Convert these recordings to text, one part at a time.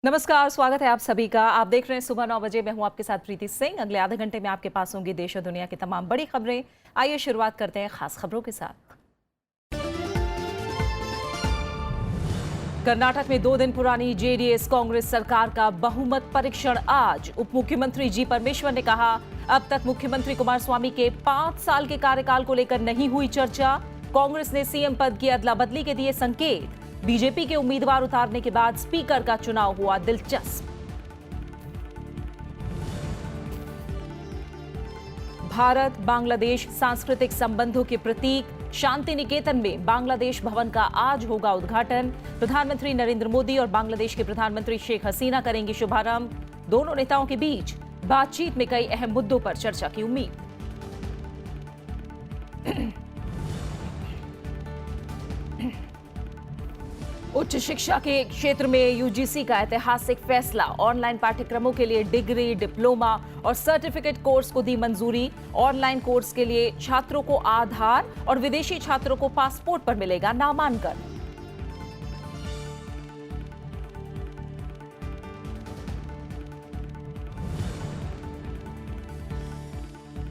नमस्कार, स्वागत है आप सभी का। आप देख रहे हैं सुबह 9 बजे। मैं हूं आपके साथ प्रीति सिंह। अगले आधे घंटे में आपके पास होंगी देश और दुनिया की तमाम बड़ी खबरें। आइए शुरुआत करते हैं खास खबरों के साथ। कर्नाटक में 2 दिन पुरानी जेडीएस कांग्रेस सरकार का बहुमत परीक्षण आज। उप मुख्यमंत्री जी परमेश्वर ने कहा, अब तक मुख्यमंत्री कुमारस्वामी के 5 साल के कार्यकाल को लेकर नहीं हुई चर्चा। कांग्रेस ने सीएम पद की अदला बदली के दिए संकेत। बीजेपी के उम्मीदवार उतारने के बाद स्पीकर का चुनाव हुआ दिलचस्प। भारत बांग्लादेश सांस्कृतिक संबंधों के प्रतीक शांति निकेतन में बांग्लादेश भवन का आज होगा उद्घाटन। प्रधानमंत्री नरेंद्र मोदी और बांग्लादेश के प्रधानमंत्री शेख हसीना करेंगे शुभारंभ। दोनों नेताओं के बीच बातचीत में कई अहम मुद्दों पर चर्चा की उम्मीद। उच्च शिक्षा के क्षेत्र में यूजीसी का ऐतिहासिक फैसला। ऑनलाइन पाठ्यक्रमों के लिए डिग्री, डिप्लोमा और सर्टिफिकेट कोर्स को दी मंजूरी। ऑनलाइन कोर्स के लिए छात्रों को आधार और विदेशी छात्रों को पासपोर्ट पर मिलेगा नामांकन।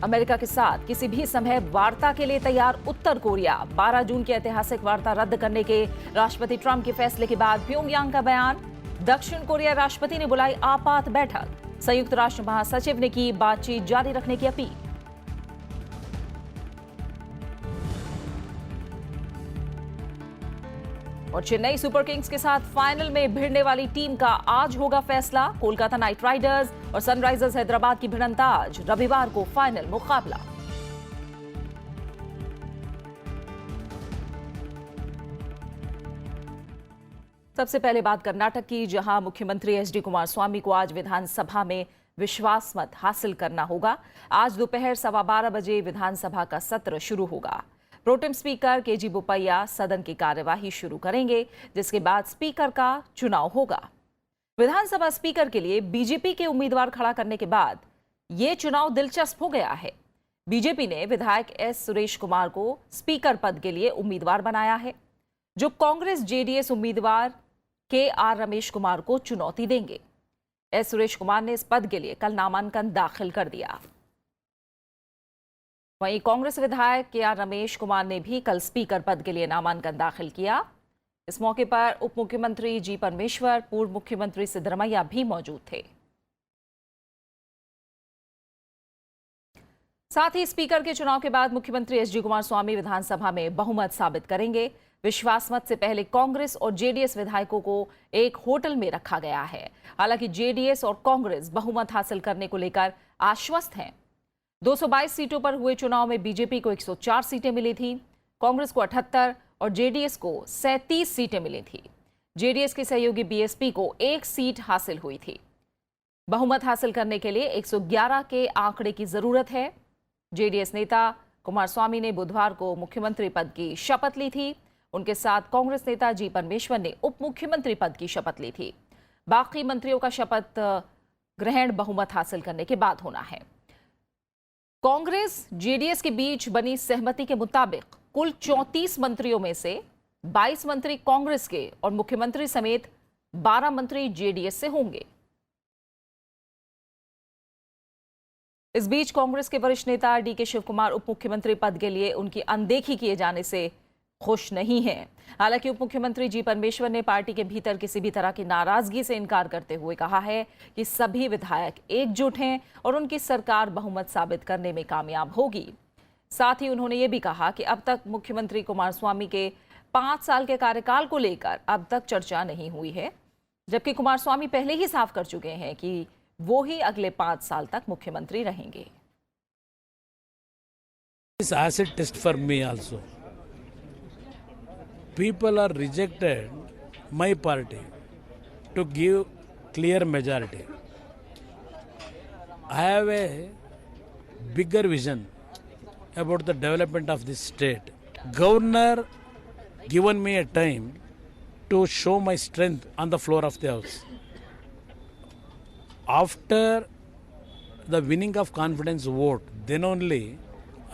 अमेरिका के साथ किसी भी समय वार्ता के लिए तैयार उत्तर कोरिया। 12 जून की ऐतिहासिक वार्ता रद्द करने के राष्ट्रपति ट्रंप के फैसले के बाद प्योंगयांग का बयान। दक्षिण कोरिया राष्ट्रपति ने बुलाई आपात बैठक। संयुक्त राष्ट्र महासचिव ने की बातचीत जारी रखने की अपील। और चेन्नई सुपर किंग्स के साथ फाइनल में भिड़ने वाली टीम का आज होगा फैसला। कोलकाता नाइट राइडर्स और सनराइजर्स हैदराबाद की भिड़ंत आज। रविवार को फाइनल मुकाबला। सबसे पहले बात कर्नाटक की, जहां मुख्यमंत्री एचडी कुमारस्वामी को आज विधानसभा में विश्वास मत हासिल करना होगा। आज दोपहर 12:15 बजे विधानसभा का सत्र शुरू होगा। प्रोटेम स्पीकर केजी बोपैया सदन की कार्यवाही शुरू करेंगे, जिसके बाद स्पीकर का चुनाव होगा। विधानसभा स्पीकर के लिए बीजेपी के उम्मीदवार खड़ा करने के बाद यह चुनाव दिलचस्प हो गया है। बीजेपी ने विधायक एस सुरेश कुमार को स्पीकर पद के लिए उम्मीदवार बनाया है, जो कांग्रेस जेडीएस उम्मीदवार के आर रमेश कुमार को चुनौती देंगे। एस सुरेश कुमार ने इस पद के लिए कल नामांकन दाखिल कर दिया। वहीं कांग्रेस विधायक के आर रमेश कुमार ने भी कल स्पीकर पद के लिए नामांकन दाखिल किया। इस मौके पर उप मुख्यमंत्री जी परमेश्वर, पूर्व मुख्यमंत्री सिद्धरमैया भी मौजूद थे। साथ ही स्पीकर के चुनाव के बाद मुख्यमंत्री एचडी कुमारस्वामी विधानसभा में बहुमत साबित करेंगे। विश्वास मत से पहले कांग्रेस और जेडीएस विधायकों को एक होटल में रखा गया है। हालांकि जेडीएस और कांग्रेस बहुमत हासिल करने को लेकर आश्वस्त हैं। 222 सीटों पर हुए चुनाव में बीजेपी को 104 सीटें मिली थी, कांग्रेस को 78 और जेडीएस को 37 सीटें मिली थी। जेडीएस के सहयोगी बीएसपी को 1 सीट हासिल हुई थी। बहुमत हासिल करने के लिए 111 के आंकड़े की जरूरत है। जेडीएस नेता कुमारस्वामी ने बुधवार को मुख्यमंत्री पद की शपथ ली थी। उनके साथ कांग्रेस नेता जी परमेश्वर ने उप मुख्यमंत्री पद की शपथ ली थी। बाकी मंत्रियों का शपथ ग्रहण बहुमत हासिल करने के बाद होना है। कांग्रेस जेडीएस के बीच बनी सहमति के मुताबिक कुल 34 मंत्रियों में से 22 मंत्री कांग्रेस के और मुख्यमंत्री समेत 12 मंत्री जेडीएस से होंगे। इस बीच कांग्रेस के वरिष्ठ नेता डीके शिव कुमार उप मुख्यमंत्री पद के लिए उनकी अनदेखी किए जाने से खुश नहीं हैं। हालांकि उप मुख्यमंत्री जी परमेश्वर ने पार्टी के भीतर किसी भी तरह की नाराजगी से इनकार करते हुए कहा है कि सभी विधायक एकजुट हैं और उनकी सरकार बहुमत साबित करने में कामयाब होगी। साथ ही उन्होंने ये भी कहा कि अब तक मुख्यमंत्री कुमारस्वामी के 5 साल के कार्यकाल को लेकर अब तक चर्चा नहीं हुई है, जबकि कुमारस्वामी पहले ही साफ कर चुके हैं कि वो ही अगले 5 साल तक मुख्यमंत्री रहेंगे। People are rejected my party to give clear majority. I have a bigger vision about the development of this state. Governor given me a time to show my strength on the floor of the house. After the winning of confidence vote, then only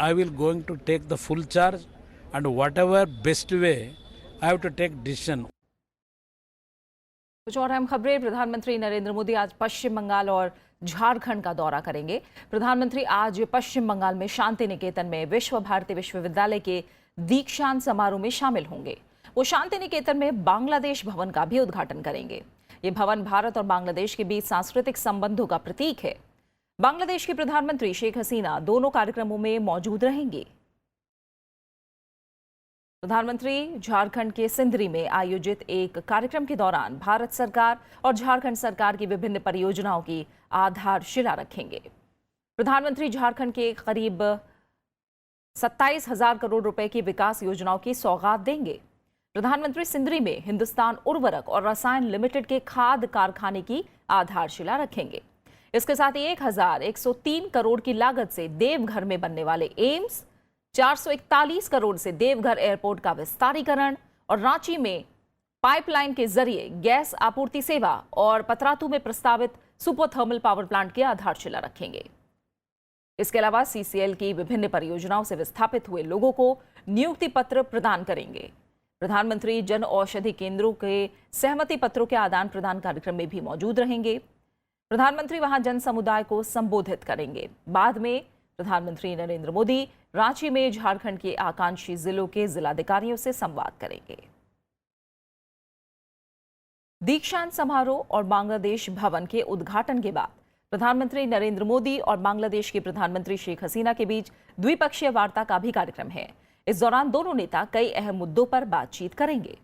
I will going to take the full charge and whatever best way I have to take decision. कुछ और अहम खबरें। प्रधानमंत्री नरेंद्र मोदी आज पश्चिम बंगाल और झारखंड का दौरा करेंगे। प्रधानमंत्री आज पश्चिम बंगाल में शांति निकेतन में विश्व भारती विश्वविद्यालय के दीक्षांत समारोह में शामिल होंगे। वो शांति निकेतन में बांग्लादेश भवन का भी उद्घाटन करेंगे। ये भवन भारत और बांग्लादेश के बीच सांस्कृतिक संबंधों का प्रतीक है। बांग्लादेश की प्रधानमंत्री शेख हसीना दोनों कार्यक्रमों में मौजूद रहेंगी। प्रधानमंत्री झारखंड के सिंदरी में आयोजित एक कार्यक्रम के दौरान भारत सरकार और झारखंड सरकार की विभिन्न परियोजनाओं की आधारशिला रखेंगे। प्रधानमंत्री झारखंड के करीब 27,000 करोड़ रुपए की विकास योजनाओं की सौगात देंगे। प्रधानमंत्री सिंदरी में हिंदुस्तान उर्वरक और रसायन लिमिटेड के खाद कारखाने की आधारशिला रखेंगे। इसके साथ ही 1,103 करोड़ की लागत से देवघर में बनने वाले एम्स, 441 करोड़ से देवघर एयरपोर्ट का विस्तारीकरण और रांची में पाइपलाइन के जरिए गैस आपूर्ति सेवा और पतरातू में प्रस्तावित सुपर थर्मल पावर प्लांट की आधारशिला रखेंगे। इसके अलावा सीसीएल की विभिन्न परियोजनाओं से विस्थापित हुए लोगों को नियुक्ति पत्र प्रदान करेंगे। प्रधानमंत्री जन औषधि केंद्रों के सहमति पत्रों के आदान प्रदान कार्यक्रम में भी मौजूद रहेंगे। प्रधानमंत्री वहां जन समुदाय को संबोधित करेंगे। बाद में प्रधानमंत्री नरेंद्र मोदी रांची में झारखंड के आकांक्षी जिलों के जिलाधिकारियों से संवाद करेंगे। दीक्षांत समारोह और बांग्लादेश भवन के उद्घाटन के बाद प्रधानमंत्री नरेंद्र मोदी और बांग्लादेश के प्रधानमंत्री शेख हसीना के बीच द्विपक्षीय वार्ता का भी कार्यक्रम है। इस दौरान दोनों नेता कई अहम मुद्दों पर बातचीत करेंगे।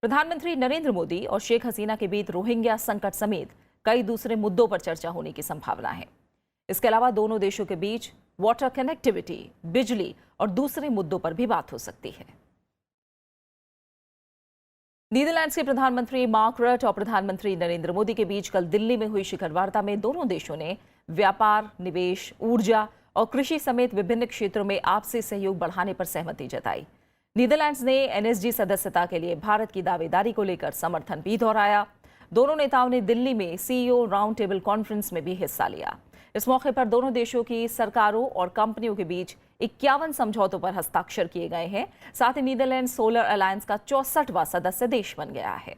प्रधानमंत्री नरेंद्र मोदी और शेख हसीना के बीच रोहिंग्या संकट समेत कई दूसरे मुद्दों पर चर्चा होने की संभावना है। इसके अलावा दोनों देशों के बीच वाटर कनेक्टिविटी, बिजली और दूसरे मुद्दों पर भी बात हो सकती है। नीदरलैंड्स के प्रधानमंत्री मार्क रट और प्रधानमंत्री नरेंद्र मोदी के बीच कल दिल्ली में हुई शिखर वार्ता में दोनों देशों ने व्यापार, निवेश, ऊर्जा और कृषि समेत विभिन्न क्षेत्रों में आपसी सहयोग बढ़ाने पर सहमति जताई। नीदरलैंड्स ने एनएसजी सदस्यता के लिए भारत की दावेदारी को लेकर समर्थन भी दोहराया। दोनों नेताओं ने दिल्ली में सीईओ राउंड टेबल कॉन्फ्रेंस में भी हिस्सा लिया। इस मौके पर दोनों देशों की सरकारों और कंपनियों के बीच 51 समझौतों पर हस्ताक्षर किए गए हैं। साथ ही नीदरलैंड सोलर अलायंस का 64वां सदस्य देश बन गया है।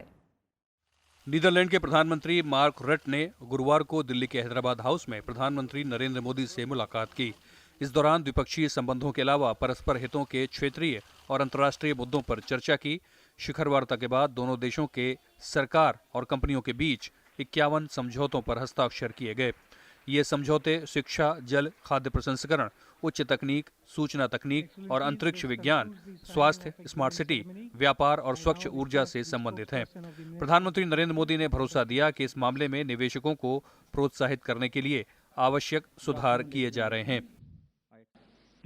नीदरलैंड के प्रधानमंत्री मार्क रट ने गुरुवार को दिल्ली के हैदराबाद हाउस में प्रधानमंत्री नरेंद्र मोदी से मुलाकात की। इस दौरान द्विपक्षीय संबंधों के अलावा परस्पर हितों के क्षेत्रीय और अंतर्राष्ट्रीय मुद्दों पर चर्चा की। शिखर वार्ता के बाद दोनों देशों के सरकार और कंपनियों के बीच 51 समझौतों पर हस्ताक्षर किए गए। ये समझौते शिक्षा, जल, खाद्य प्रसंस्करण, उच्च तकनीक, सूचना तकनीक और अंतरिक्ष विज्ञान, स्वास्थ्य, स्मार्ट सिटी, व्यापार और स्वच्छ ऊर्जा से संबंधित हैं। प्रधानमंत्री नरेंद्र मोदी ने भरोसा दिया कि इस मामले में निवेशकों को प्रोत्साहित करने के लिए आवश्यक सुधार किए जा रहे हैं।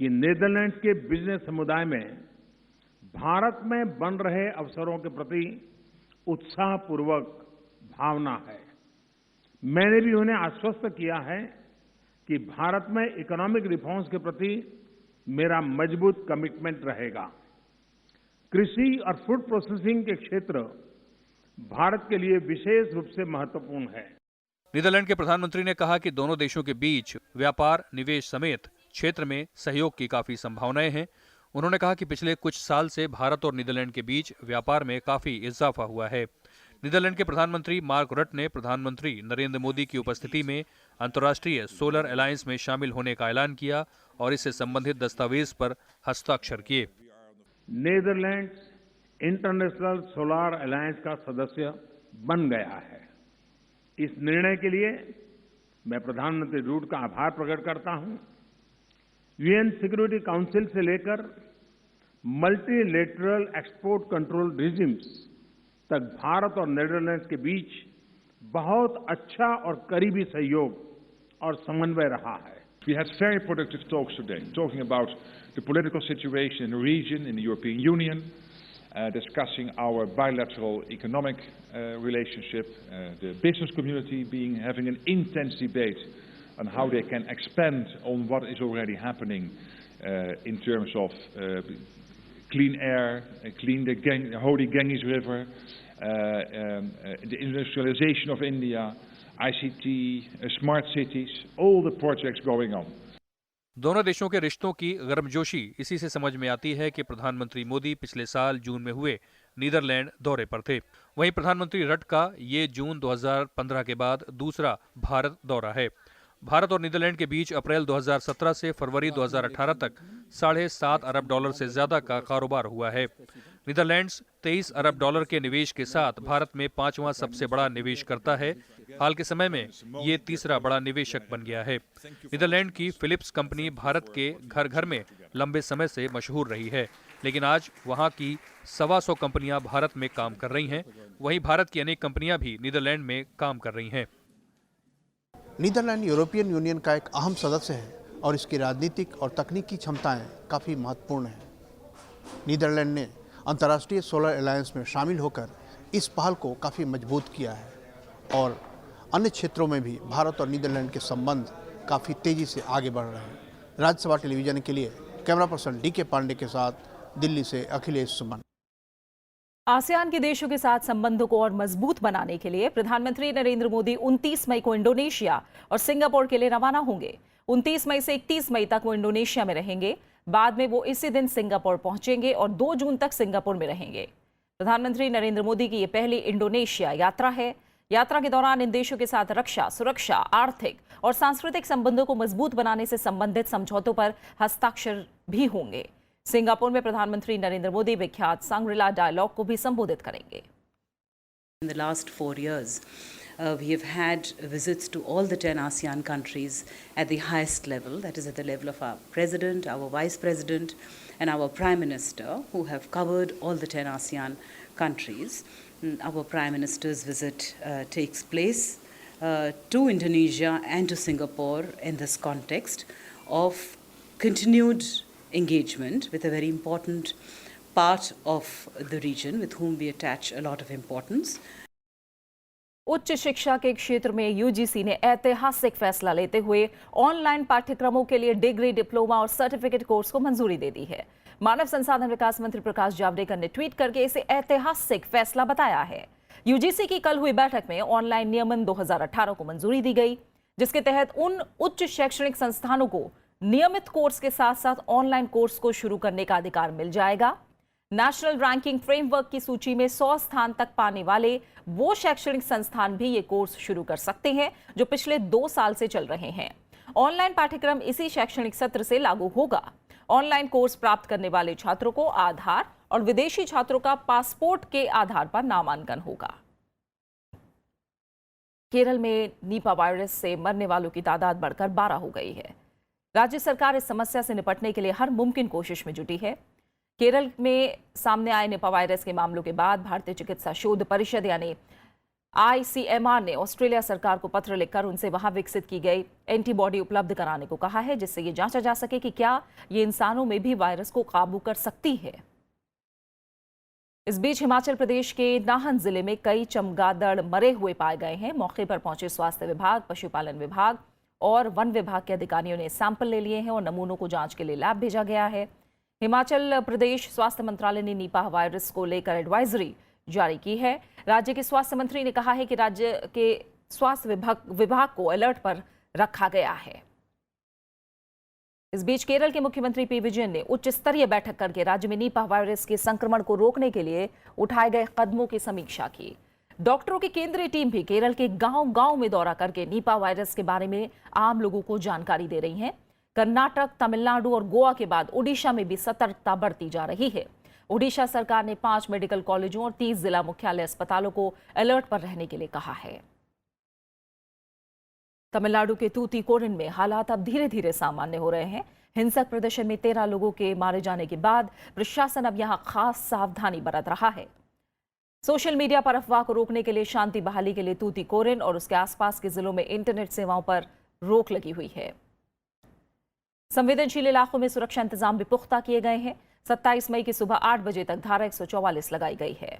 कि नीदरलैंड्स के बिजनेस समुदाय में भारत में बन रहे अवसरों के प्रति उत्साहपूर्वक भावना है। मैंने भी उन्हें आश्वस्त किया है कि भारत में इकोनॉमिक रिफॉर्म्स के प्रति मेरा मजबूत कमिटमेंट रहेगा। कृषि और फूड प्रोसेसिंग के क्षेत्र भारत के लिए विशेष रूप से महत्वपूर्ण है। नीदरलैंड के प्रधानमंत्री ने कहा कि दोनों देशों के बीच व्यापार, निवेश समेत क्षेत्र में सहयोग की काफी संभावनाएं हैं। उन्होंने कहा कि पिछले कुछ साल से भारत और नीदरलैंड के बीच व्यापार में काफी इजाफा हुआ है। नीदरलैंड के प्रधानमंत्री मार्क रट ने प्रधानमंत्री नरेंद्र मोदी की उपस्थिति में अंतर्राष्ट्रीय सोलर अलायंस में शामिल होने का ऐलान किया और इससे संबंधित दस्तावेज पर हस्ताक्षर किए। नीदरलैंड्स इंटरनेशनल सोलर अलायंस का सदस्य बन गया है। इस निर्णय के लिए मैं प्रधानमंत्री रूट का आभार प्रकट करता हूं। यूएन सिक्योरिटी काउंसिल से लेकर मल्टीलेटरल एक्सपोर्ट कंट्रोल रिजिम्स तक भारत और नीदरलैंड्स के बीच बहुत अच्छा और करीबी सहयोग और समन्वय रहा है। We had very productive talks today, talking about the political situation in the region, in the European Union, discussing our bilateral economic relationship, the business community having an intense debate on how they can expand on what is already happening in terms of clean air, clean the holy Ganges River, the industrialization of India, ICT, smart cities, all the projects going on. दोनों देशों के रिश्तों की गर्मजोशी इसी से समझ में आती है कि प्रधानमंत्री मोदी पिछले साल जून में हुए नीदरलैंड दौरे पर थे। वहीं प्रधानमंत्री रट का ये जून 2015 के बाद दूसरा भारत दौरा है। भारत और नीदरलैंड के बीच अप्रैल 2017 से फरवरी 2018 तक $7.5 अरब से ज्यादा का कारोबार हुआ है। नीदरलैंड्स $23 अरब के निवेश के साथ भारत में 5वां सबसे बड़ा निवेश करता है। हाल के समय में ये तीसरा बड़ा निवेशक बन गया है। नीदरलैंड की फिलिप्स कंपनी भारत के घर घर में लंबे समय से मशहूर रही है, लेकिन आज वहां की 125 कंपनियां भारत में काम कर रही हैं। वहीं भारत की अनेक कंपनियां भी नीदरलैंड में काम कर रही हैं। नीदरलैंड यूरोपियन यूनियन का एक अहम सदस्य है और इसकी राजनीतिक और तकनीकी क्षमताएं काफ़ी महत्वपूर्ण हैं। नीदरलैंड ने अंतर्राष्ट्रीय सोलर अलायंस में शामिल होकर इस पहल को काफ़ी मजबूत किया है और अन्य क्षेत्रों में भी भारत और नीदरलैंड के संबंध काफ़ी तेज़ी से आगे बढ़ रहे हैं। राज्यसभा टेलीविजन के लिए कैमरा पर्सन DK पांडे के साथ दिल्ली से अखिलेश सुमन। आसियान के देशों के साथ संबंधों को और मजबूत बनाने के लिए प्रधानमंत्री नरेंद्र मोदी 29 मई को इंडोनेशिया और सिंगापुर के लिए रवाना होंगे। 29 मई से 31 मई तक वो इंडोनेशिया में रहेंगे। बाद में वो इसी दिन सिंगापुर पहुंचेंगे और 2 जून तक सिंगापुर में रहेंगे। प्रधानमंत्री नरेंद्र मोदी की ये पहली इंडोनेशिया यात्रा है। यात्रा के दौरान इन देशों के साथ रक्षा, सुरक्षा, आर्थिक और सांस्कृतिक संबंधों को मजबूत बनाने से संबंधित समझौतों पर हस्ताक्षर भी होंगे। सिंगापुर में प्रधानमंत्री नरेंद्र मोदी विख्यात सांग्रीला डायलॉग को भी संबोधित करेंगे। In the last 4 years, we have had visits to all the 10 ASEAN countries at the highest level, that is at the level of our president, our vice president, and our prime minister, who have covered all the 10 ASEAN countries. Our prime minister's visit takes place to Indonesia and to Singapore in this context of continued engagement with a very important part of the region with whom we attach a lot of importance. उच्च शिक्षा के क्षेत्र में UGC ने ऐतिहासिक फैसला लेते हुए ऑनलाइन पाठ्यक्रमों के लिए डिग्री, डिप्लोमा और सर्टिफिकेट कोर्स को मंजूरी दे दी है। मानव संसाधन विकास मंत्री प्रकाश जावड़ेकर ने ट्वीट करके इसे ऐतिहासिक फैसला बताया है। यूजीसी की कल हुई बैठक में ऑनलाइन नियमन 2018 को मंजूरी दी गई, जिसके तहत उन उच्च शैक्षणिक संस्थानों को नियमित कोर्स के साथ साथ ऑनलाइन कोर्स को शुरू करने का अधिकार मिल जाएगा। नेशनल रैंकिंग फ्रेमवर्क की सूची में 100 स्थान तक पाने वाले वो शैक्षणिक संस्थान भी ये कोर्स शुरू कर सकते हैं जो पिछले 2 साल से चल रहे हैं। ऑनलाइन पाठ्यक्रम इसी शैक्षणिक सत्र से लागू होगा। ऑनलाइन कोर्स प्राप्त करने वाले छात्रों को आधार और विदेशी छात्रों का पासपोर्ट के आधार पर नामांकन होगा। केरल में निपा वायरस से मरने वालों की तादाद बढ़कर 12 हो गई है। राज्य सरकार इस समस्या से निपटने के लिए हर मुमकिन कोशिश में जुटी है। केरल में सामने आए निपा वायरस के मामलों के बाद भारतीय चिकित्सा शोध परिषद यानी ICMR ने ऑस्ट्रेलिया सरकार को पत्र लिखकर उनसे वहां विकसित की गई एंटीबॉडी उपलब्ध कराने को कहा है, जिससे ये जांचा जा सके कि क्या ये इंसानों में भी वायरस को काबू कर सकती है। इस बीच हिमाचल प्रदेश के नाहन जिले में कई चमगादड़ मरे हुए पाए गए हैं। मौके पर पहुंचे स्वास्थ्य विभाग, पशुपालन विभाग और वन विभाग के अधिकारियों ने सैंपल ले लिए हैं और नमूनों को जांच के लिए लैब भेजा गया है। हिमाचल प्रदेश स्वास्थ्य मंत्रालय ने निपा वायरस को लेकर एडवाइजरी जारी की है। राज्य के स्वास्थ्य मंत्री ने कहा है कि राज्य के स्वास्थ्य विभाग को अलर्ट पर रखा गया है। इस बीच केरल के मुख्यमंत्री P. विजयन ने उच्च स्तरीय बैठक करके राज्य में निपा वायरस के संक्रमण को रोकने के लिए उठाए गए कदमों की समीक्षा की। डॉक्टरों की केंद्रीय टीम भी केरल के गांव-गांव में दौरा करके निपा वायरस के बारे में आम लोगों को जानकारी दे रही हैं। कर्नाटक, तमिलनाडु और गोवा के बाद ओडिशा में भी सतर्कता बढ़ती जा रही है। ओडिशा सरकार ने 5 मेडिकल कॉलेजों और 30 जिला मुख्यालय अस्पतालों को अलर्ट पर रहने के लिए कहा है। तमिलनाडु के तूतीकोरिन में हालात अब धीरे धीरे सामान्य हो रहे हैं। हिंसक प्रदर्शन में 13 लोगों के मारे जाने के बाद प्रशासन अब यहां खास सावधानी बरत रहा है। सोशल मीडिया पर अफवाह को रोकने के लिए शांति बहाली के लिए तूतीकोरिन और उसके आसपास के जिलों में इंटरनेट सेवाओं पर रोक लगी हुई है। संवेदनशील इलाकों में सुरक्षा इंतजाम भी पुख्ता किए गए हैं। 27 मई की सुबह 8 बजे तक धारा 144 लगाई गई है।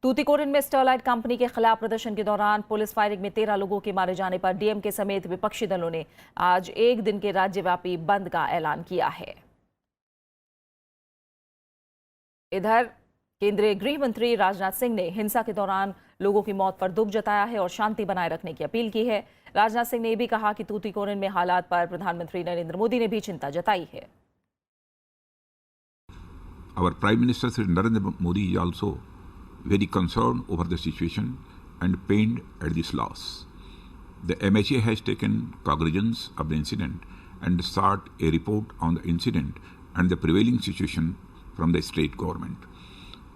तूतीकोरिन में स्टरलाइट कंपनी के खिलाफ प्रदर्शन के दौरान पुलिस फायरिंग में 13 लोगों के मारे जाने पर डीएमके समेत विपक्षी दलों ने आज एक दिन के राज्यव्यापी बंद का ऐलान किया है। इधर केंद्रीय गृह मंत्री राजनाथ सिंह ने हिंसा के दौरान लोगों की मौत पर दुख जताया है और शांति बनाए रखने की अपील की है। राजनाथ सिंह ने यह भी कहा कि तूतीकोरिन में हालात पर प्रधानमंत्री नरेंद्र मोदी ने भी चिंता जताई है। Our Prime Minister Sri Narendra Modi is also very concerned over the situation and pained at this loss. The MHA has taken cognizance of the incident and sought a report on the incident and the prevailing situation from the state government.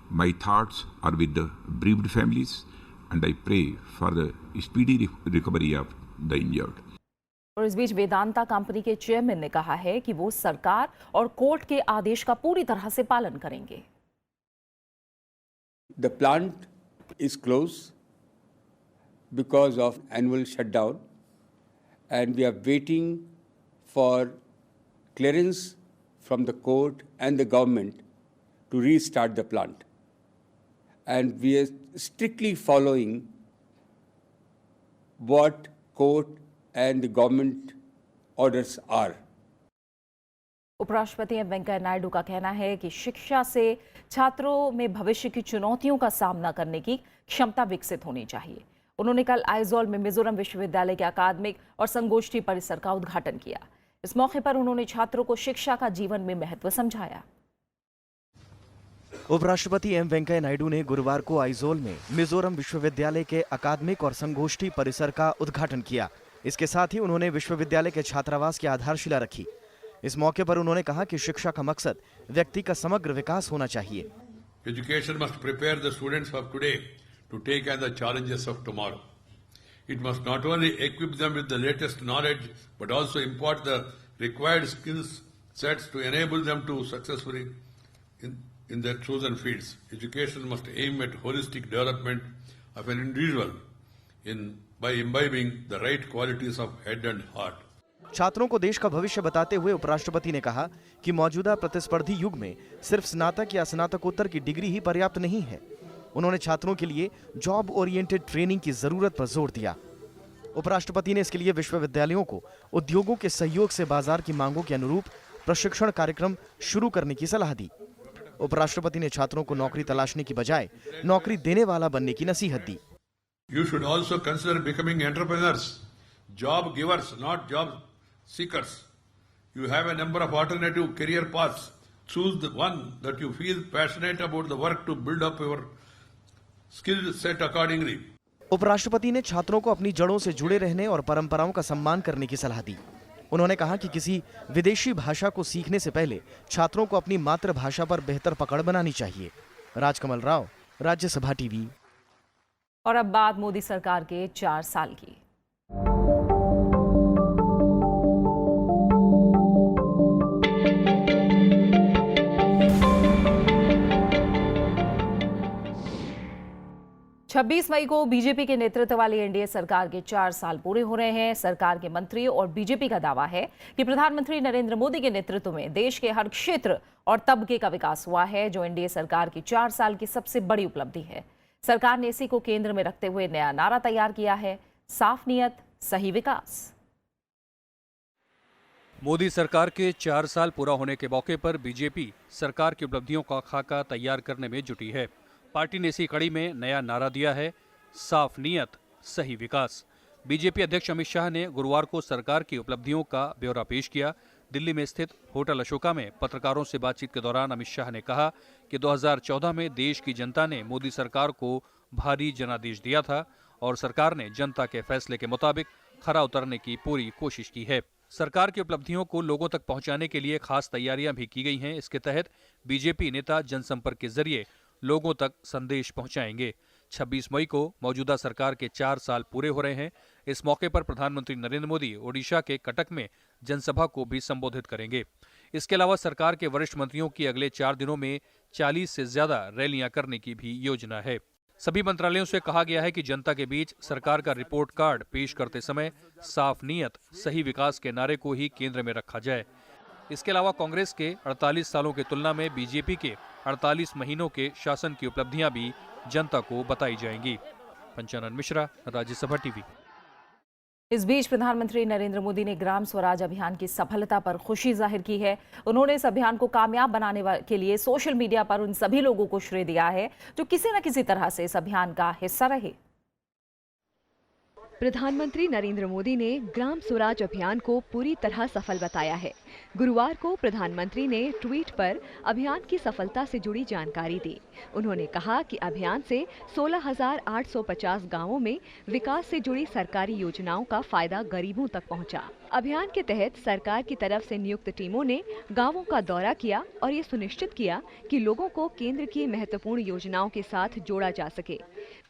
My thoughts are with the bereaved families and I pray for the speedy recovery of the injured. और इस बीच Vedanta company के chairman ने कहा है कि वो सरकार और कोर्ट के आदेश का पूरी तरह से पालन करेंगे। The plant is closed because of annual shutdown and we are waiting for clearance from the court and the government to restart the plant. And we are strictly following what court and the government orders are. उपराष्ट्रपति M Venkaiah Naidu का कहना है कि शिक्षा से छात्रों में भविष्य की चुनौतियों का सामना करने की क्षमता विकसित होनी चाहिए। उन्होंने कल आइजोल में मिजोरम विश्वविद्यालय के अकादमिक और संगोष्ठी परिसर का उद्घाटन किया। इस मौके पर उन्होंने छात्रों को शिक्षा का जीवन में महत्व समझाया। उपराष्ट्रपति एम वेंकैया नायडू ने गुरुवार को आइजोल में मिजोरम विश्वविद्यालय के अकादमिक और संगोष्ठी परिसर का उद्घाटन किया। इसके साथ ही उन्होंने विश्वविद्यालय के छात्रावास की आधारशिला रखी। इस मौके पर उन्होंने कहा कि शिक्षा का मकसद व्यक्ति का समग्र विकास होना चाहिए। Education must prepare the students of today to take on the challenges of tomorrow. It must not only equip them with the latest knowledge, but also impart the required skills sets to enable them to successfully in their chosen fields. Education must aim at holistic development of an individual by imbibing the right qualities of head and heart. छात्रों को देश का भविष्य बताते हुए उपराष्ट्रपति ने कहा कि मौजूदा प्रतिस्पर्धी युग में सिर्फ स्नातक या स्नातकोत्तर की डिग्री ही पर्याप्त नहीं है। उन्होंने छात्रों के लिए जॉब ओरिएंटेड ट्रेनिंग की जरूरत पर जोर दिया। उपराष्ट्रपति ने इसके लिए विश्वविद्यालयों को उद्योगों के सहयोग से बाजार की मांगों के अनुरूप प्रशिक्षण कार्यक्रम शुरू करने की सलाह दी। उपराष्ट्रपति ने छात्रों को नौकरी तलाशने की बजाय नौकरी देने वाला बनने की नसीहत दी। You should also consider becoming entrepreneurs, job givers, not job seekers. You have a number of alternative career paths. Choose the one that you feel passionate about the work to build up your skill set accordingly. उपराष्ट्रपति ने छात्रों को अपनी जड़ों से जुड़े रहने और परंपराओं का सम्मान करने की सलाह दी। उन्होंने कहा कि किसी विदेशी भाषा को सीखने से पहले छात्रों को अपनी मातृभाषा पर बेहतर पकड़ बनानी चाहिए। राजकमल राव, राज्यसभा टीवी। और अब बात मोदी सरकार के 4 साल की। छब्बीस मई को बीजेपी के नेतृत्व वाली एनडीए सरकार के 4 साल पूरे हो रहे हैं। सरकार के मंत्री और बीजेपी का दावा है कि प्रधानमंत्री नरेंद्र मोदी के नेतृत्व में देश के हर क्षेत्र और तबके का विकास हुआ है, जो एनडीए सरकार की 4 साल की सबसे बड़ी उपलब्धि है। सरकार ने इसी को केंद्र में रखते हुए नया नारा तैयार किया है, साफ नीयत, सही विकास। मोदी सरकार के 4 साल पूरा होने के मौके पर बीजेपी सरकार की उपलब्धियों का खाका तैयार करने में जुटी है। पार्टी ने इसी कड़ी में नया नारा दिया है, साफ नीयत, सही विकास। बीजेपी अध्यक्ष अमित शाह ने गुरुवार को सरकार की उपलब्धियों का ब्यौरा पेश किया। दिल्ली में स्थित होटल अशोका में पत्रकारों से बातचीत के दौरान अमित शाह ने कहा कि 2014 में देश की जनता ने मोदी सरकार को भारी जनादेश दिया था और सरकार ने जनता के फैसले के मुताबिक खरा उतरने की पूरी कोशिश की है। सरकार की उपलब्धियों को लोगों तक पहुंचाने के लिए खास तैयारियां भी की गई हैं। इसके तहत बीजेपी नेता जनसंपर्क के जरिए लोगों तक संदेश पहुंचाएंगे। 26 मई को मौजूदा सरकार के 4 साल पूरे हो रहे हैं। इस मौके पर प्रधानमंत्री नरेंद्र मोदी ओडिशा के कटक में जनसभा को भी संबोधित करेंगे। इसके अलावा सरकार के वरिष्ठ मंत्रियों की अगले 4 दिनों में 40 से ज्यादा रैलियां करने की भी योजना है। सभी मंत्रालयों से कहा गया है कि जनता के बीच सरकार का रिपोर्ट कार्ड पेश करते समय साफ नीयत, सही विकास के नारे को ही केंद्र में रखा जाए। इसके अलावा कांग्रेस के 48 सालों की तुलना में बीजेपी के 48 महीनों के शासन की उपलब्धियां भी जनता को बताई जाएंगी। पंचानन मिश्रा, राज्यसभा टीवी। इस बीच प्रधानमंत्री नरेंद्र मोदी ने ग्राम स्वराज अभियान की सफलता पर खुशी जाहिर की है। उन्होंने इस अभियान को कामयाब बनाने के लिए सोशल मीडिया पर उन सभी लोगों को श्रेय दिया है जो किसी न किसी तरह से इस अभियान का हिस्सा रहे। प्रधानमंत्री नरेंद्र मोदी ने ग्राम स्वराज अभियान को पूरी तरह सफल बताया है। गुरुवार को प्रधानमंत्री ने ट्वीट पर अभियान की सफलता से जुड़ी जानकारी दी। उन्होंने कहा कि अभियान से 16,850 गांवों में विकास से जुड़ी सरकारी योजनाओं का फायदा गरीबों तक पहुंचा। अभियान के तहत सरकार की तरफ से नियुक्त टीमों ने गांवों का दौरा किया और ये सुनिश्चित किया कि लोगों को केंद्र की महत्वपूर्ण योजनाओं के साथ जोड़ा जा सके।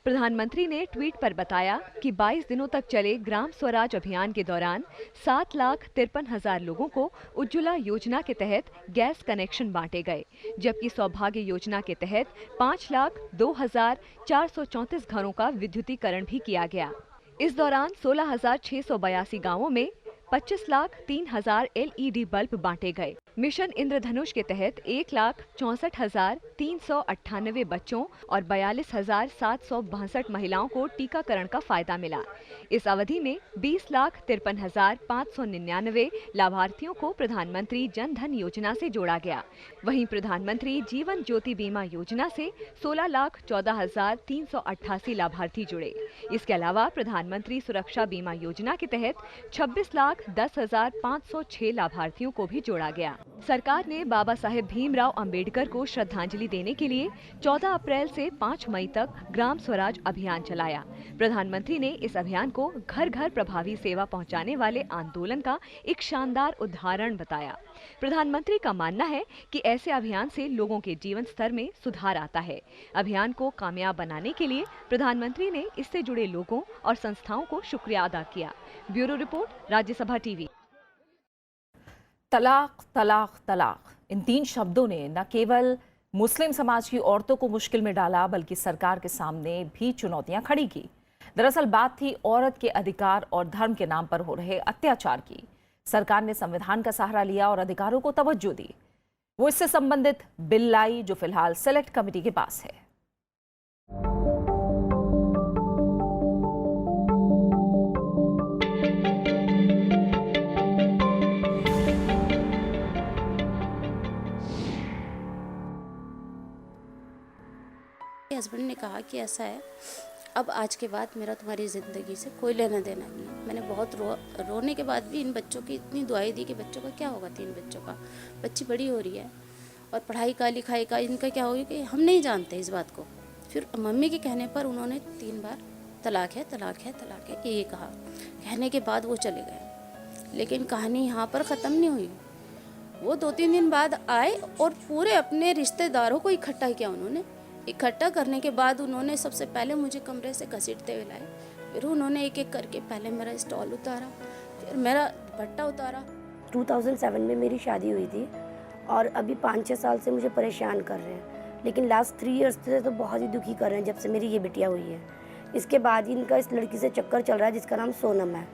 प्रधानमंत्री ने ट्वीट पर बताया कि 22 दिनों तक चले ग्राम स्वराज अभियान के दौरान 7,53,000 लोगों को उज्ज्वला योजना के तहत गैस कनेक्शन बांटे गए, जबकि सौभाग्य योजना के तहत 5,02,434 घरों का विद्युतीकरण भी किया गया। इस दौरान 16,682 गांवों में 25,03,000 LED बल्ब बांटे गए। मिशन इंद्रधनुष के तहत 1,64,398 बच्चों और 42,762 महिलाओं को टीकाकरण का फायदा मिला। इस अवधि में 20,53,599 लाभार्थियों को प्रधानमंत्री जन धन योजना से जोड़ा गया। वहीं प्रधानमंत्री जीवन ज्योति बीमा योजना से 16,14,388 लाभार्थी जुड़े। इसके अलावा प्रधानमंत्री सुरक्षा बीमा योजना के तहत 26,10,506 लाभार्थियों को भी जोड़ा गया। सरकार ने बाबा साहेब भीमराव अंबेडकर को श्रद्धांजलि देने के लिए 14 अप्रैल से 5 मई तक ग्राम स्वराज अभियान चलाया। प्रधानमंत्री ने इस अभियान को घर घर प्रभावी सेवा पहुंचाने वाले आंदोलन का एक शानदार उदाहरण बताया। प्रधानमंत्री का मानना है कि ऐसे अभियान से लोगों के जीवन स्तर में सुधार आता है। अभियान को कामयाब बनाने के लिए प्रधानमंत्री ने इससे जुड़े लोगों और संस्थाओं को शुक्रिया अदा किया। Bureau report, Rajya Sabha TV. तलाक तलाक तलाक, इन 3 शब्दों ने न केवल मुस्लिम समाज की औरतों को मुश्किल में डाला, बल्कि सरकार के सामने भी चुनौतियां खड़ी की। दरअसल बात थी औरत के अधिकार और धर्म के नाम पर हो रहे अत्याचार की। सरकार ने संविधान का सहारा लिया और अधिकारों को तवज्जो दी। वो इससे संबंधित बिल लाई, जो फिलहाल सेलेक्ट कमेटी के पास है। हस्बैंड ने कहा कि ऐसा है, अब आज के बाद मेरा तुम्हारी ज़िंदगी से कोई लेना देना नहीं है। मैंने बहुत रोने के बाद भी इन बच्चों की इतनी दुआएं दी कि बच्चों का क्या होगा, 3 बच्चों का, बच्ची बड़ी हो रही है और पढ़ाई का लिखाई का इनका क्या होगी कि हम नहीं जानते इस बात को। फिर मम्मी के कहने पर उन्होंने 3 बार तलाक है तलाक है तलाक है ये कहा। कहने के बाद वो चले गए, लेकिन कहानी यहाँ पर ख़त्म नहीं हुई। वो 2-3 दिन बाद आए और पूरे अपने रिश्तेदारों को इकट्ठा किया। उन्होंने इकट्ठा करने के बाद उन्होंने सबसे पहले मुझे कमरे से घसीटते हुए लाए। फिर उन्होंने एक एक करके पहले मेरा स्टॉल उतारा, फिर मेरा दुपट्टा उतारा। 2007 में मेरी शादी हुई थी और अभी 5-6 साल से मुझे परेशान कर रहे हैं, लेकिन लास्ट 3 इयर्स से तो बहुत ही दुखी कर रहे हैं जब से मेरी ये बिटिया हुई है। इसके बाद इनका इस लड़की से चक्कर चल रहा है जिसका नाम सोनम है,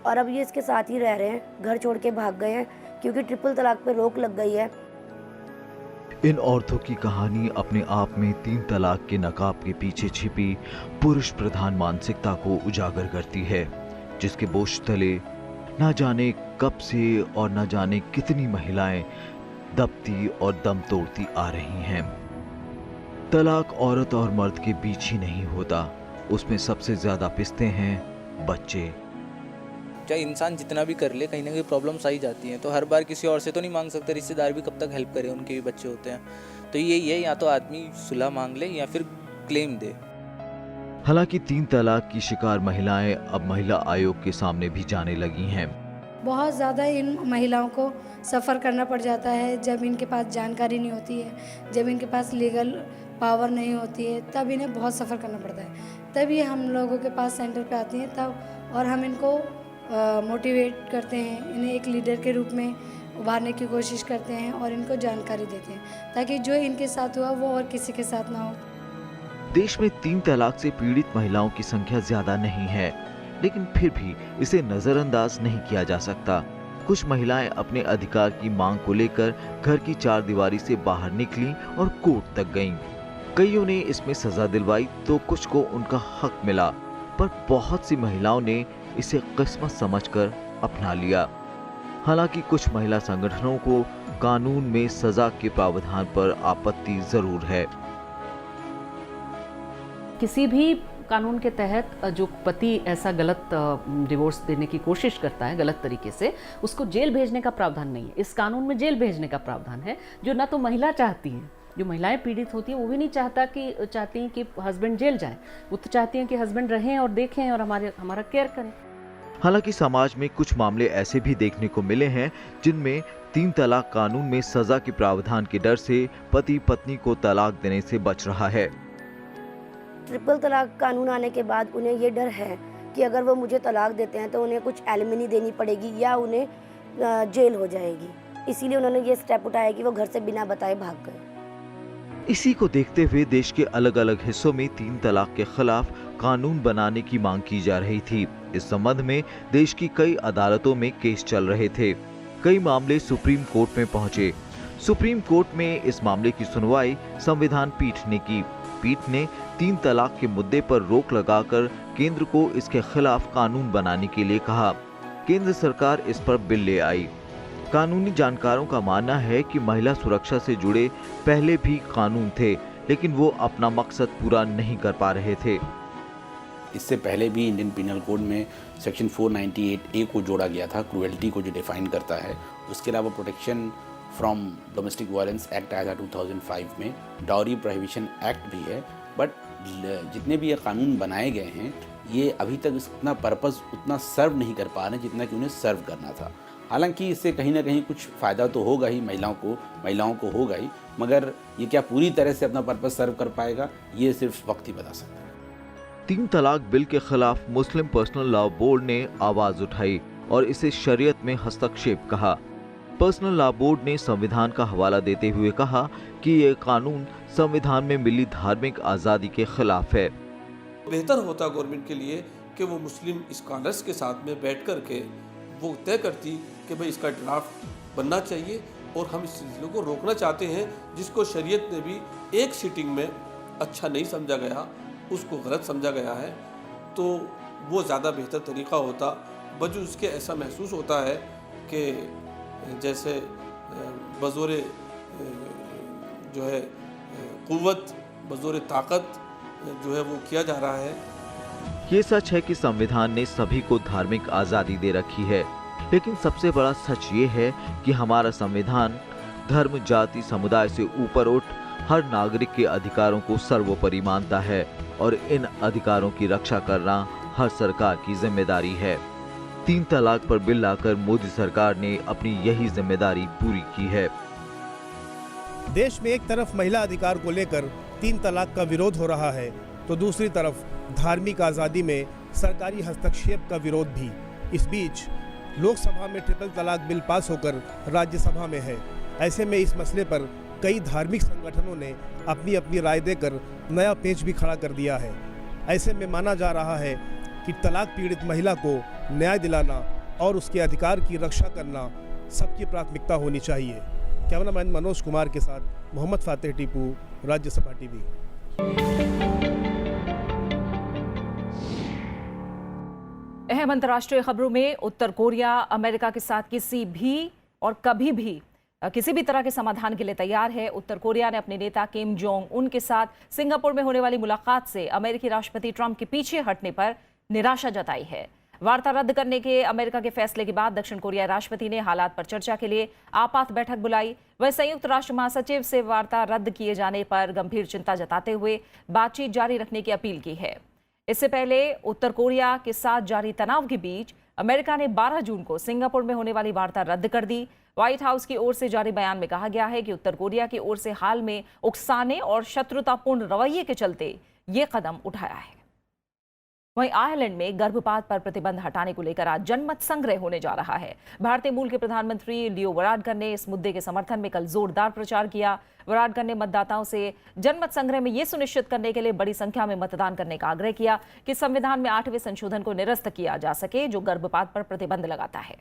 और अब ये इसके साथ ही रह रहे हैं। घर छोड़ के भाग गए हैं क्योंकि ट्रिपल तलाक पे रोक लग गई है। इन औरतों की कहानी अपने आप में 3 तलाक के नकाब के पीछे छिपी पुरुष प्रधान मानसिकता को उजागर करती है, जिसके बोझ तले न जाने कब से और न जाने कितनी महिलाएं दबती और दम तोड़ती आ रही हैं। तलाक औरत और मर्द के बीच ही नहीं होता, उसमें सबसे ज्यादा पिसते हैं बच्चे। चाहे इंसान जितना भी कर ले, कहीं ना कहीं प्रॉब्लम्स आ ही जाती हैं। तो हर बार किसी और से तो नहीं मांग सकते, रिश्तेदार भी कब तक हेल्प करे, उनके भी बच्चे होते हैं। तो यही है, या तो आदमी सुलह मांग ले या फिर क्लेम दे। हालांकि 3 तलाक की शिकार महिलाएं अब महिला आयोग के सामने भी जाने लगी हैं। बहुत ज़्यादा इन महिलाओं को सफ़र करना पड़ जाता है जब इनके पास जानकारी नहीं होती है, जब इनके पास लीगल पावर नहीं होती है, तब इन्हें बहुत सफ़र करना पड़ता है। तब ये हम लोगों के पास सेंटर पे आती हैं तब, और हम इनको मोटिवेट करते हैं, इन्हें एक लीडर के रूप में उभारने की कोशिश करते हैं और इनको जानकारी देते हैं ताकि जो इनके साथ हुआ वो और किसी के साथ ना हो। देश में 3 तलाक से पीड़ित महिलाओं की संख्या ज्यादा नहीं है, लेकिन फिर भी इसे नजरअंदाज नहीं किया जा सकता। कुछ महिलाएं अपने अधिकार की मांग को लेकर घर की 4 दीवारी से बाहर निकली और कोर्ट तक गईं। कईयों ने इसमें सजा दिलवाई तो कुछ को उनका हक मिला, पर बहुत सी महिलाओं ने इसे किस्मत समझकर अपना लिया। हालांकि कुछ महिला संगठनों को कानून में सजा के प्रावधान पर आपत्ति जरूर है। किसी भी कानून के तहत जो पति ऐसा गलत डिवोर्स देने की कोशिश करता है गलत तरीके से, उसको जेल भेजने का प्रावधान नहीं है। इस कानून में जेल भेजने का प्रावधान है, जो ना तो महिला चाहती हैं, जो महिलाएं पीड़ित होती हैं वो भी नहीं चाहती हैं कि हस्बैंड जेल जाए, वो तो चाहती हैं कि हस्बैंड रहें और देखें और हमारा केयर करें। हालांकि समाज में कुछ मामले ऐसे भी देखने को मिले हैं जिनमें 3 तलाक कानून में सजा के प्रावधान के डर से पति पत्नी को तलाक देने से बच रहा है। ट्रिपल तलाक कानून आने के बाद उन्हें ये डर है कि अगर वो मुझे तलाक देते हैं तो उन्हें कुछ एलिमनी देनी पड़ेगी या उन्हें जेल हो जाएगी। इसीलिए उन्होंने ये स्टेप उठाया कि वो घर से बिना बताए भाग गए। इसी को देखते हुए देश के अलग अलग हिस्सों में 3 तलाक के खिलाफ कानून बनाने की मांग की जा रही थी। इस संबंध में देश की कई अदालतों में केस चल रहे थे। कई मामले सुप्रीम कोर्ट में पहुंचे। सुप्रीम कोर्ट में इस मामले की सुनवाई संविधान पीठ ने की। पीठ ने 3 तलाक के मुद्दे पर रोक लगाकर केंद्र को इसके खिलाफ कानून बनाने के लिए कहा। केंद्र सरकार इस पर बिल ले आई। कानूनी जानकारों का मानना है कि महिला सुरक्षा से जुड़े पहले भी कानून थे, लेकिन वो अपना मकसद पूरा नहीं कर पा रहे थे। इससे पहले भी इंडियन पिनल कोड में सेक्शन 498A को जोड़ा गया था, क्रूएल्टी को जो डिफाइन करता है। उसके अलावा protection from domestic violence act आया था 2005 में, डाउरी प्रोहिबिशन एक्ट भी है। बट जितने भी ये कानून बनाए गए हैं, ये अभी तक उतना पर्पस उतना सर्व नहीं कर पा रहे जितना कि उन्हें सर्व करना था। हालांकि इससे कहीं ना कहीं कुछ फ़ायदा तो होगा ही, महिलाओं को होगा ही, मगर ये क्या पूरी तरह से अपना पर्पस सर्व कर पाएगा, ये सिर्फ वक्त ही बता सकता है। 3 तलाक बिल के खिलाफ मुस्लिम पर्सनल लॉ बोर्ड ने आवाज उठाई और इसे शरीयत में हस्तक्षेप कहा। पर्सनल लॉ बोर्ड ने संविधान का हवाला देते हुए कहा कि ये कानून संविधान में मिली धार्मिक आज़ादी के खिलाफ है। बेहतर होता गवर्नमेंट के लिए कि वो मुस्लिम स्कॉलर्स के साथ में बैठ कर के वो तय करती कि भाई इसका ड्राफ्ट बनना चाहिए और हम इस सिलसिले को रोकना चाहते हैं, जिसको शरीयत ने भी एक सीटिंग में अच्छा नहीं समझा गया, उसको गलत समझा गया है, तो वो ज़्यादा बेहतर तरीक़ा होता। वजह उसके ऐसा महसूस होता है कि जैसे बज़ोरे जो है क़ुव्वत, बज़ोरे ताकत जो है वो किया जा रहा है। ये सच है कि संविधान ने सभी को धार्मिक आज़ादी दे रखी है, लेकिन सबसे बड़ा सच ये है कि हमारा संविधान धर्म, जाति, समुदाय से ऊपर उठ हर नागरिक के अधिकारों को सर्वोपरि मानता है और इन अधिकारों की रक्षा करना हर सरकार की जिम्मेदारी है। 3 तलाक पर बिल लाकर मोदी सरकार ने अपनी यही जिम्मेदारी पूरी की है। देश में एक तरफ महिला अधिकार को लेकर 3 तलाक का विरोध हो रहा है, तो दूसरी तरफ धार्मिक आज़ादी में सरकारी हस्तक्षेप का विरोध भी। इस बीच लोकसभा में ट्रिपल तलाक बिल पास होकर राज्यसभा में है। ऐसे में इस मसले पर कई धार्मिक संगठनों ने अपनी अपनी राय देकर नया पेच भी खड़ा कर दिया है। ऐसे में माना जा रहा है कि तलाक पीड़ित महिला को न्याय दिलाना और उसके अधिकार की रक्षा करना सबकी प्राथमिकता होनी चाहिए। कैमरामैन मनोज कुमार के साथ मोहम्मद फातेह टीपू, राज्यसभा टीवी। अहम अंतर्राष्ट्रीय खबरों में उत्तर कोरिया अमेरिका के साथ किसी भी और कभी भी किसी भी तरह के समाधान के लिए तैयार है। उत्तर कोरिया ने अपने नेता किम जोंग उन के साथ सिंगापुर में होने वाली मुलाकात से अमेरिकी राष्ट्रपति ट्रंप के पीछे हटने पर निराशा जताई है। वार्ता रद्द करने के अमेरिका के फैसले के बाद दक्षिण कोरिया राष्ट्रपति ने हालात पर चर्चा के लिए आपात बैठक बुलाई। वह संयुक्त राष्ट्र महासचिव से वार्ता रद्द किए जाने पर गंभीर चिंता जताते हुए बातचीत जारी रखने की अपील की है। इससे पहले उत्तर कोरिया के साथ जारी तनाव के बीच अमेरिका ने 12 जून को सिंगापुर में होने वाली वार्ता रद्द कर दी। व्हाइट हाउस की ओर से जारी बयान में कहा गया है कि उत्तर कोरिया की ओर से हाल में उकसाने और शत्रुतापूर्ण रवैये के चलते ये कदम उठाया है। वहीं आयरलैंड में गर्भपात पर प्रतिबंध हटाने को लेकर आज जनमत संग्रह होने जा रहा है। भारतीय मूल के प्रधानमंत्री लियो वराडकर ने इस मुद्दे के समर्थन में कल जोरदार प्रचार किया। वराडकर ने मतदाताओं से जनमत संग्रह में ये सुनिश्चित करने के लिए बड़ी संख्या में मतदान करने का आग्रह किया कि संविधान में 8वें संशोधन को निरस्त किया जा सके जो गर्भपात पर प्रतिबंध लगाता है।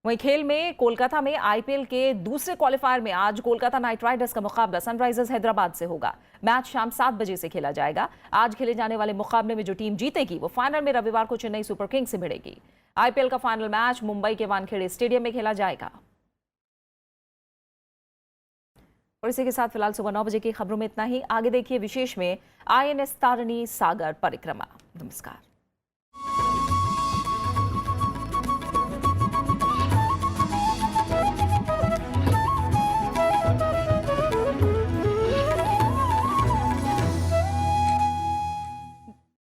वहीं खेल में कोलकाता में आईपीएल के दूसरे क्वालिफायर में आज कोलकाता नाइट राइडर्स का मुकाबला सनराइजर्स हैदराबाद से होगा। मैच शाम 7 बजे से खेला जाएगा। आज खेले जाने वाले मुकाबले में जो टीम जीतेगी वो फाइनल में रविवार को चेन्नई सुपर किंग्स से भिड़ेगी। आईपीएल का फाइनल मैच मुंबई के वानखेड़े स्टेडियम में खेला जाएगा। और इसी के साथ फिलहाल सुबह 9 बजे की खबरों में इतना ही। आगे देखिए विशेष में INS तारिणी सागर परिक्रमा। नमस्कार।